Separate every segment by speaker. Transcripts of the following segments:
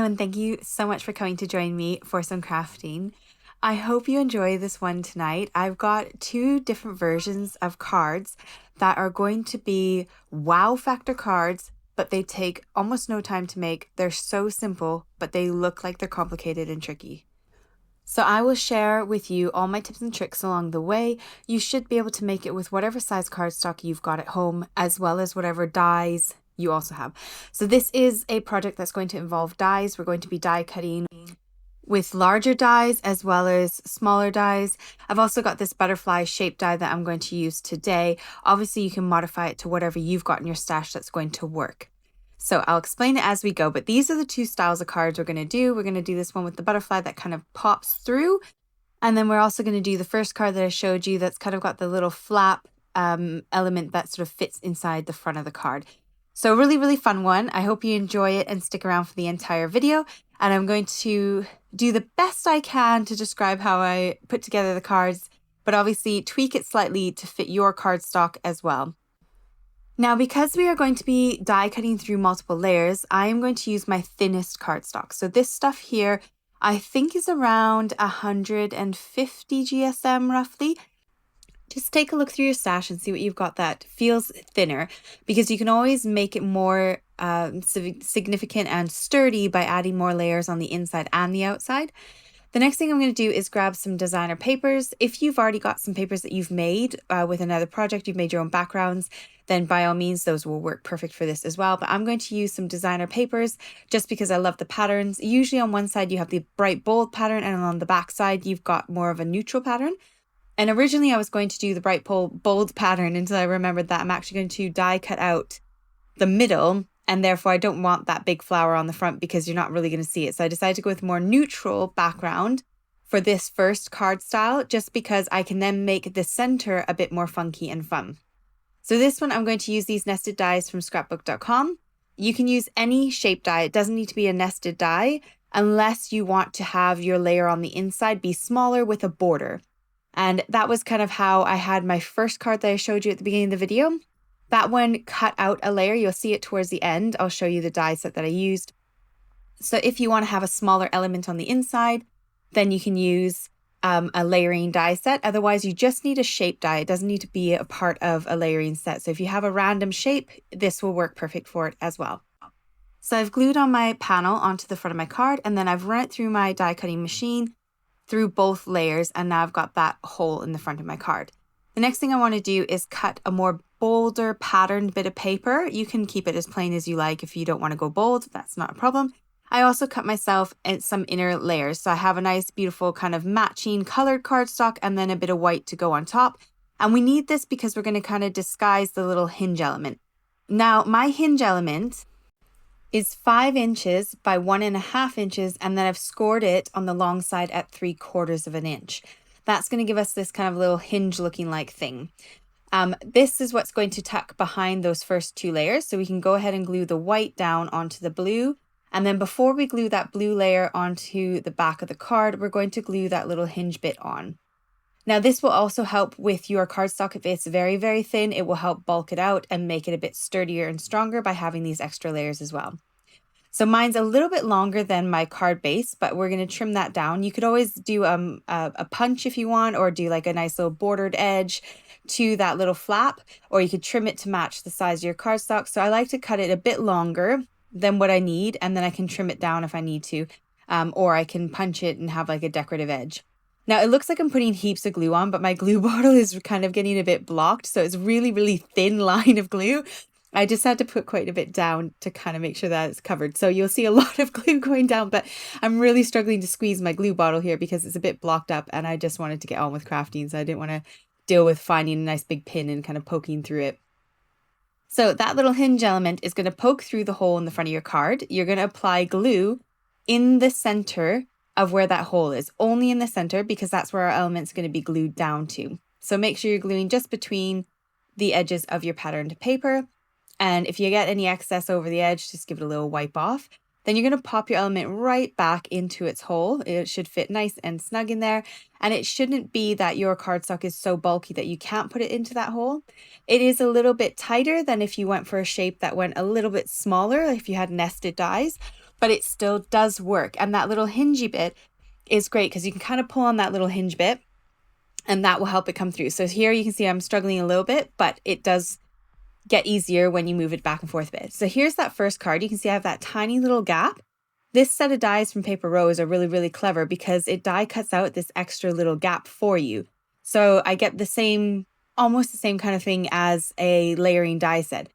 Speaker 1: Hello, and thank you so much for coming to join me for some crafting. I hope you enjoy this one tonight. I've got two different versions of cards that are going to be wow factor cards, but they take almost no time to make. They're so simple, but they look like they're complicated and tricky. So I will share with you all my tips and tricks along the way. You should be able to make it with whatever size cardstock you've got at home, as well as whatever dies you also have. So this is a project that's going to involve dies. We're going to be die cutting with larger dies as well as smaller dies. I've also got this butterfly shape die that I'm going to use today. Obviously, you can modify it to whatever you've got in your stash that's going to work. So I'll explain it as we go, but these are the two styles of cards we're going to do. We're going to do this one with the butterfly that kind of pops through. And then we're also going to do the first card that I showed you that's kind of got the little flap element that sort of fits inside the front of the card. So really, really fun one. I hope you enjoy it and stick around for the entire video. And I'm going to do the best I can to describe how I put together the cards, but obviously tweak it slightly to fit your cardstock as well. Now, because we are going to be die cutting through multiple layers, I am going to use my thinnest cardstock. So this stuff here, I think is around 150 GSM roughly. Just take a look through your stash and see what you've got that feels thinner, because you can always make it more significant and sturdy by adding more layers on the inside and the outside. The next thing I'm going to do is grab some designer papers. If you've already got some papers that you've made with another project, you've made your own backgrounds, then by all means, those will work perfect for this as well. But I'm going to use some designer papers just because I love the patterns. Usually on one side, you have the bright bold pattern, and on the back side, you've got more of a neutral pattern. And originally I was going to do the bright bold pattern until I remembered that I'm actually going to die cut out the middle, and therefore I don't want that big flower on the front because you're not really going to see it. So I decided to go with more neutral background for this first card style, just because I can then make the center a bit more funky and fun. So this one, I'm going to use these nested dies from scrapbookdotcom. You can use any shape die. It doesn't need to be a nested die unless you want to have your layer on the inside be smaller with a border. And that was kind of how I had my first card that I showed you at the beginning of the video. That one cut out a layer. You'll see it towards the end. I'll show you the die set that I used. So if you want to have a smaller element on the inside, then you can use a layering die set. Otherwise, you just need a shape die. It doesn't need to be a part of a layering set. So if you have a random shape, this will work perfect for it as well. So I've glued on my panel onto the front of my card, and then I've run it through my die cutting machine through both layers, and now I've got that hole in the front of my card. The next thing I want to do is cut a more bolder patterned bit of paper. You can keep it as plain as you like if you don't want to go bold, that's not a problem. I also cut myself some inner layers, so I have a nice beautiful kind of matching colored cardstock and then a bit of white to go on top. And we need this because we're going to kind of disguise the little hinge element. Now my hinge element is 5 inches by 1.5 inches, and then I've scored it on the long side at 3/4 of an inch. That's going to give us this kind of little hinge looking like thing. This is what's going to tuck behind those first 2 layers. So we can go ahead and glue the white down onto the blue. And then before we glue that blue layer onto the back of the card, we're going to glue that little hinge bit on. Now this will also help with your cardstock. If it's very, very thin, it will help bulk it out and make it a bit sturdier and stronger by having these extra layers as well. So mine's a little bit longer than my card base, but we're going to trim that down. You could always do a punch if you want, or do like a nice little bordered edge to that little flap, or you could trim it to match the size of your cardstock. So I like to cut it a bit longer than what I need, and then I can trim it down if I need to, or I can punch it and have like a decorative edge. Now it looks like I'm putting heaps of glue on, but my glue bottle is kind of getting a bit blocked. So it's really, really thin line of glue. I just had to put quite a bit down to kind of make sure that it's covered. So you'll see a lot of glue going down, but I'm really struggling to squeeze my glue bottle here because it's a bit blocked up, and I just wanted to get on with crafting. So I didn't want to deal with finding a nice big pin and kind of poking through it. So that little hinge element is going to poke through the hole in the front of your card. You're going to apply glue in the center of where that hole is, only in the center, because that's where our element's going to be glued down to. So make sure you're gluing just between the edges of your patterned paper. And if you get any excess over the edge, just give it a little wipe off. Then you're going to pop your element right back into its hole. It should fit nice and snug in there. And it shouldn't be that your cardstock is so bulky that you can't put it into that hole. It is a little bit tighter than if you went for a shape that went a little bit smaller, if you had nested dies. but it still does work. And that little hingy bit is great because you can kind of pull on that little hinge bit and that will help it come through. So here you can see I'm struggling a little bit, but it does get easier when you move it back and forth a bit. So here's that first card. You can see I have that tiny little gap. This set of dies from Paper Rose are really, really clever because it die cuts out this extra little gap for you. So I get the same, almost the same kind of thing as a layering die set.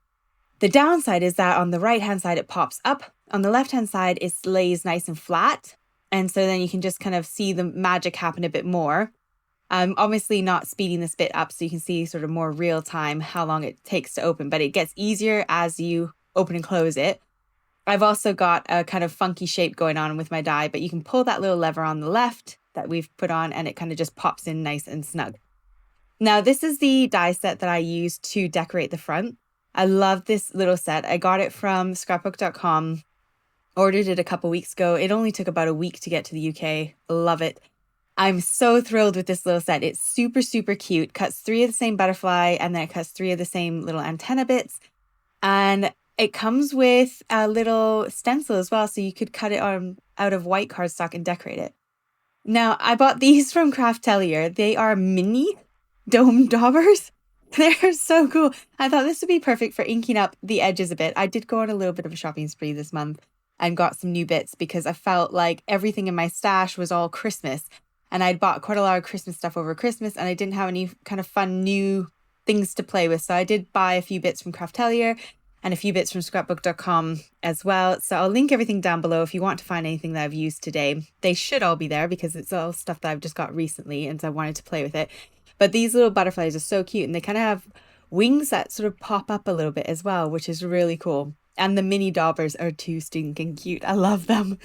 Speaker 1: The downside is that on the right-hand side, it pops up. On the left-hand side, it lays nice and flat. And so then you can just kind of see the magic happen a bit more. I'm obviously not speeding this bit up so you can see sort of more real time how long it takes to open, but it gets easier as you open and close it. I've also got a kind of funky shape going on with my die, but you can pull that little lever on the left that we've put on and it kind of just pops in nice and snug. Now, this is the die set that I use to decorate the front. I love this little set. I got it from scrapbookdotcom, ordered it a couple weeks ago. It only took about a week to get to the UK. Love it. I'm so thrilled with this little set. It's super, super cute. Cuts 3 of the same butterfly and then it cuts 3 of the same little antenna bits. And it comes with a little stencil as well. So you could cut it out of white cardstock and decorate it. Now, I bought these from Craftelier. They are mini dome daubers. They're so cool. I thought this would be perfect for inking up the edges a bit. I did go on a little bit of a shopping spree this month and got some new bits because I felt like everything in my stash was all Christmas. And I'd bought quite a lot of Christmas stuff over Christmas and I didn't have any kind of fun new things to play with. So I did buy a few bits from Craftelier and a few bits from scrapbook.com as well. So I'll link everything down below if you want to find anything that I've used today. They should all be there because it's all stuff that I've just got recently and so I wanted to play with it. But these little butterflies are so cute and they kind of have wings that sort of pop up a little bit as well, which is really cool. And the mini daubers are too stinking cute. I love them.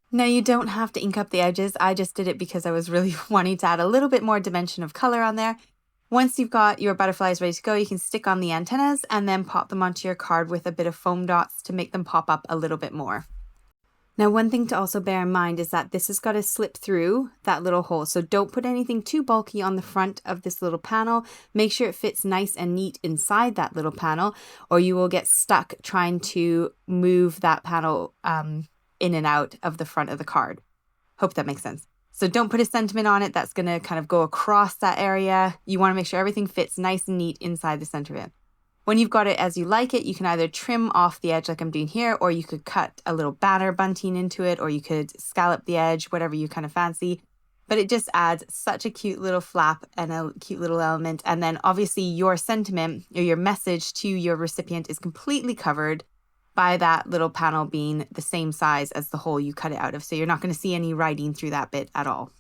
Speaker 1: Now, you don't have to ink up the edges. I just did it because I was really wanting to add a little bit more dimension of color on there. Once you've got your butterflies ready to go, you can stick on the antennas and then pop them onto your card with a bit of foam dots to make them pop up a little bit more. Now, one thing to also bear in mind is that this has got to slip through that little hole. So don't put anything too bulky on the front of this little panel. Make sure it fits nice and neat inside that little panel, or you will get stuck trying to move that panel in and out of the front of the card. Hope that makes sense. So don't put a sentiment on it that's going to kind of go across that area. You want to make sure everything fits nice and neat inside the center of it. When you've got it as you like it, you can either trim off the edge like I'm doing here, or you could cut a little banner bunting into it, or you could scallop the edge, whatever you kind of fancy. But it just adds such a cute little flap and a cute little element. And then obviously your sentiment or your message to your recipient is completely covered by that little panel being the same size as the hole you cut it out of. So you're not going to see any writing through that bit at all.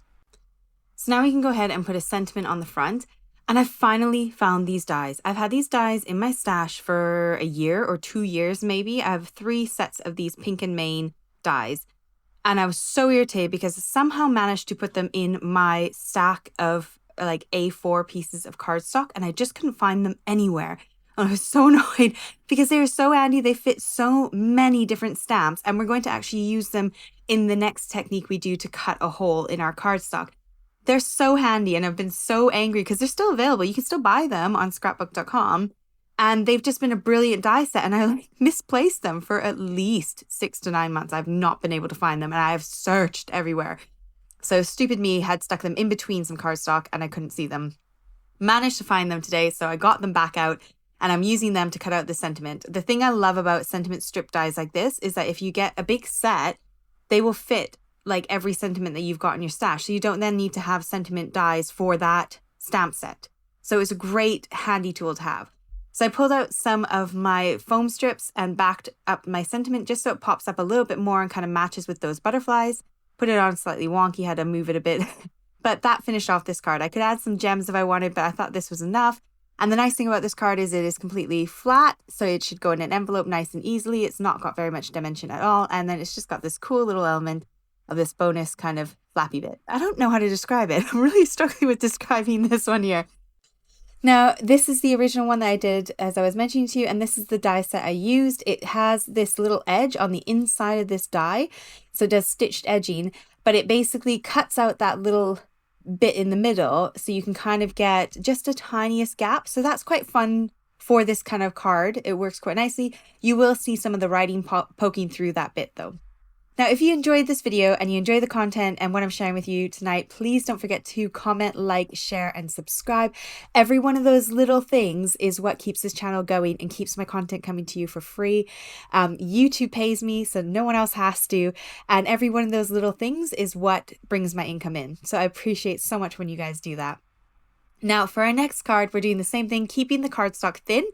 Speaker 1: So now we can go ahead and put a sentiment on the front. And I finally found these dies. I've had these dies in my stash for a year or 2 years maybe. I have 3 sets of these pink and Maine dies. And I was so irritated because I somehow managed to put them in my stack of like A4 pieces of cardstock and I just couldn't find them anywhere. And I was so annoyed because they were so handy. They fit so many different stamps and we're going to actually use them in the next technique we do to cut a hole in our cardstock. They're so handy and I've been so angry because they're still available. You can still buy them on scrapbook.com and they've just been a brilliant die set and I misplaced them for at least 6 to 9 months. I've not been able to find them and I have searched everywhere. So stupid me had stuck them in between some cardstock and I couldn't see them. Managed to find them today, so I got them back out. And I'm using them to cut out the sentiment. The thing I love about sentiment strip dies like this is that if you get a big set, they will fit like every sentiment that you've got in your stash. So you don't then need to have sentiment dies for that stamp set. So it's a great handy tool to have. So I pulled out some of my foam strips and backed up my sentiment just so it pops up a little bit more and kind of matches with those butterflies. Put it on slightly wonky, had to move it a bit. But that finished off this card. I could add some gems if I wanted, but I thought this was enough. And the nice thing about this card is it is completely flat, so it should go in an envelope nice and easily. It's not got very much dimension at all. And then it's just got this cool little element of this bonus kind of flappy bit. I don't know how to describe it. I'm really struggling with describing this one here. Now, this is the original one that I did, as I was mentioning to you, and this is the die set I used. It has this little edge on the inside of this die, so it does stitched edging, but it basically cuts out that little bit in the middle so you can kind of get just a tiniest gap. So that's quite fun for this kind of card. It works quite nicely. You will see some of the writing poking through that bit though. Now, if you enjoyed this video and you enjoy the content and what I'm sharing with you tonight, please don't forget to comment, like, share, and subscribe. Every one of those little things is what keeps this channel going and keeps my content coming to you for free. YouTube pays me, so no one else has to. And every one of those little things is what brings my income in. So I appreciate so much when you guys do that. Now, for our next card, we're doing the same thing, keeping the cardstock thin,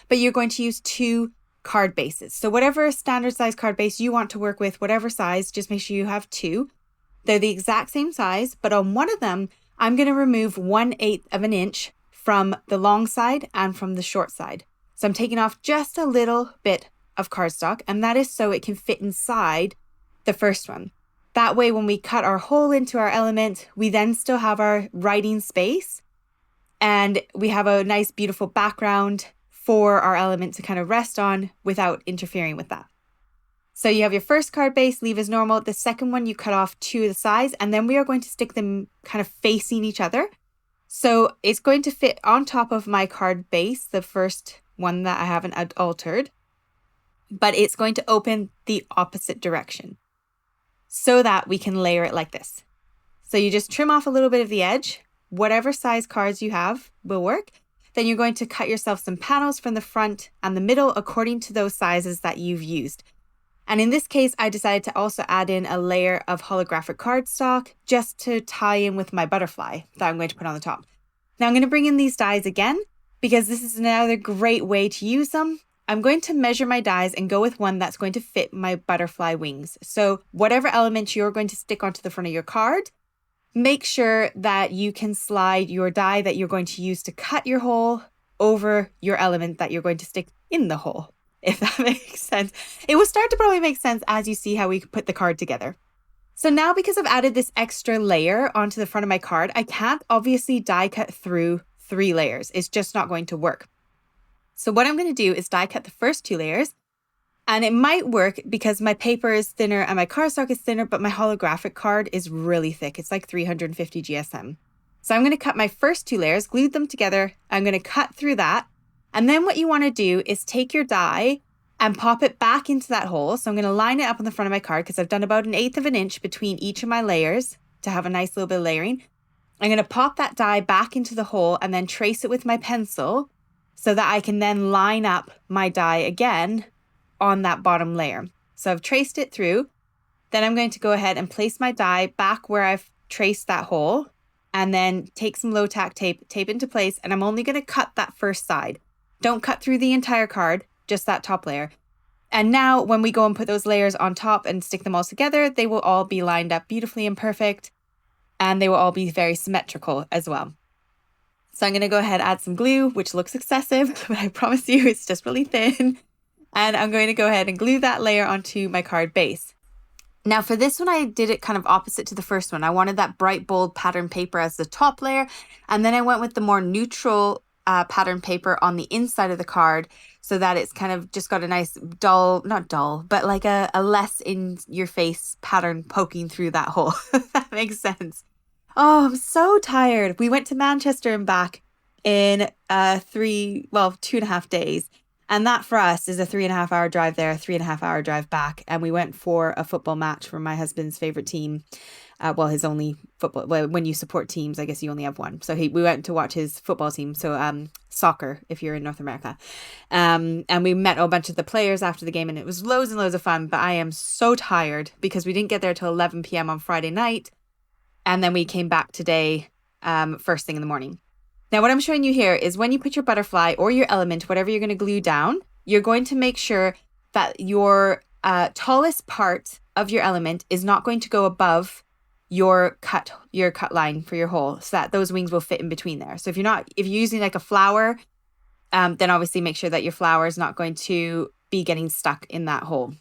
Speaker 1: but you're going to use 2 card bases. So whatever standard size card base you want to work with, whatever size, just make sure you have 2. They're the exact same size, but on one of them, I'm going to remove 1/8 of an inch from the long side and from the short side. So I'm taking off just a little bit of cardstock, and that is so it can fit inside the first one. That way, when we cut our hole into our element, we then still have our writing space, and we have a nice, beautiful background for our element to kind of rest on without interfering with that. So you have your first card base, leave as normal. The second one, you cut off 2 of the sides, and then we are going to stick them kind of facing each other. So it's going to fit on top of my card base, the first one that I haven't altered, but it's going to open the opposite direction so that we can layer it like this. So you just trim off a little bit of the edge, whatever size cards you have will work. Then you're going to cut yourself some panels from the front and the middle according to those sizes that you've used. And in this case, I decided to also add in a layer of holographic cardstock just to tie in with my butterfly that I'm going to put on the top. Now I'm going to bring in these dies again because this is another great way to use them. I'm going to measure my dies and go with one that's going to fit my butterfly wings. So whatever element you're going to stick onto the front of your card, make sure that you can slide your die that you're going to use to cut your hole over your element that you're going to stick in the hole, if that makes sense. It will start to probably make sense as you see how we put the card together. So now, because I've added this extra layer onto the front of my card, I can't obviously die cut through 3 layers. It's just not going to work. So what I'm going to do is die cut the first 2 layers. And it might work because my paper is thinner and my cardstock is thinner, but my holographic card is really thick. It's like 350 GSM. So I'm going to cut my first 2 layers, glue them together. I'm going to cut through that. And then what you want to do is take your die and pop it back into that hole. So I'm going to line it up on the front of my card because I've done about 1/8 of an inch between each of my layers to have a nice little bit of layering. I'm going to pop that die back into the hole and then trace it with my pencil so that I can then line up my die again on that bottom layer. So I've traced it through. Then I'm going to go ahead and place my die back where I've traced that hole and then take some low tack tape, tape into place. And I'm only going to cut that first side. Don't cut through the entire card, just that top layer. And now when we go and put those layers on top and stick them all together, they will all be lined up beautifully and perfect. And they will all be very symmetrical as well. So I'm going to go ahead and add some glue, which looks excessive, but I promise you it's just really thin. And I'm going to go ahead and glue that layer onto my card base. Now for this one, I did it kind of opposite to the first one. I wanted that bright, bold pattern paper as the top layer. And then I went with the more neutral pattern paper on the inside of the card so that it's kind of just got a nice dull, not dull, but like a less in your face pattern poking through that hole, if that makes sense. Oh, I'm so tired. We went to Manchester and back in 2.5 days. And that for us is a 3.5 hour drive there, 3.5 hour drive back. And we went for a football match for my husband's favorite team. His only football. Well, when you support teams, I guess you only have one. So we went to watch his football team. So soccer, if you're in North America. And we met a bunch of the players after the game and it was loads and loads of fun. But I am so tired because we didn't get there till 11 p.m. on Friday night. And then we came back today first thing in the morning. Now, what I'm showing you here is when you put your butterfly or your element, whatever you're going to glue down, you're going to make sure that your tallest part of your element is not going to go above your cut line for your hole so that those wings will fit in between there. So if you're using like a flower, then obviously make sure that your flower is not going to be getting stuck in that hole.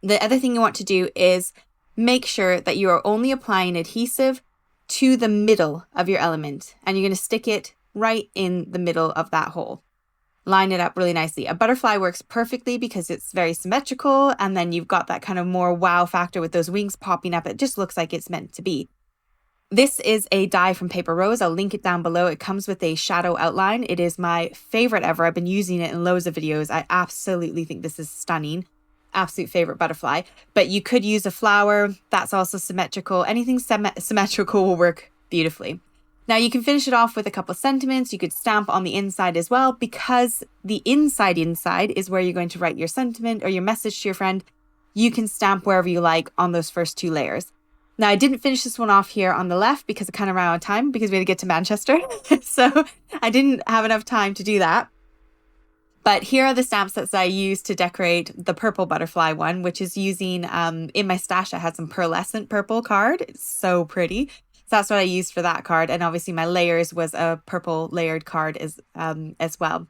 Speaker 1: The other thing you want to do is make sure that you are only applying adhesive to the middle of your element and you're going to stick it right in the middle of that hole. Line it up really nicely. A butterfly works perfectly because it's very symmetrical and then you've got that kind of more wow factor with those wings popping up. It just looks like it's meant to be. This is a die from Paper Rose. I'll link it down below. It comes with a shadow outline. It is my favorite ever. I've been using it in loads of videos. I absolutely think this is stunning. absolute favorite butterfly. But you could use a flower. That's also symmetrical. Anything symmetrical will work beautifully. Now you can finish it off with a couple of sentiments. You could stamp on the inside as well, because the inside is where you're going to write your sentiment or your message to your friend. You can stamp wherever you like on those first 2 layers. Now I didn't finish this one off here on the left because I kind of ran out of time because we had to get to Manchester. So I didn't have enough time to do that. But here are the stamp sets I used to decorate the purple butterfly one, which is using, in my stash, I had some pearlescent purple card. It's so pretty. So that's what I used for that card. And obviously my layers was a purple layered card as well.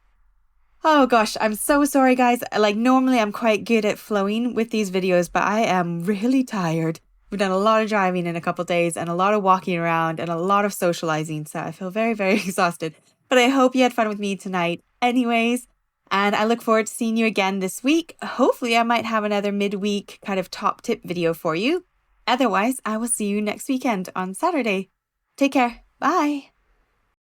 Speaker 1: Oh gosh, I'm so sorry guys. Like normally I'm quite good at flowing with these videos, but I am really tired. We've done a lot of driving in a couple of days and a lot of walking around and a lot of socializing. So I feel very, very exhausted. But I hope you had fun with me tonight anyways. And I look forward to seeing you again this week. Hopefully I might have another midweek kind of top tip video for you. Otherwise, I will see you next weekend on Saturday. Take care. Bye.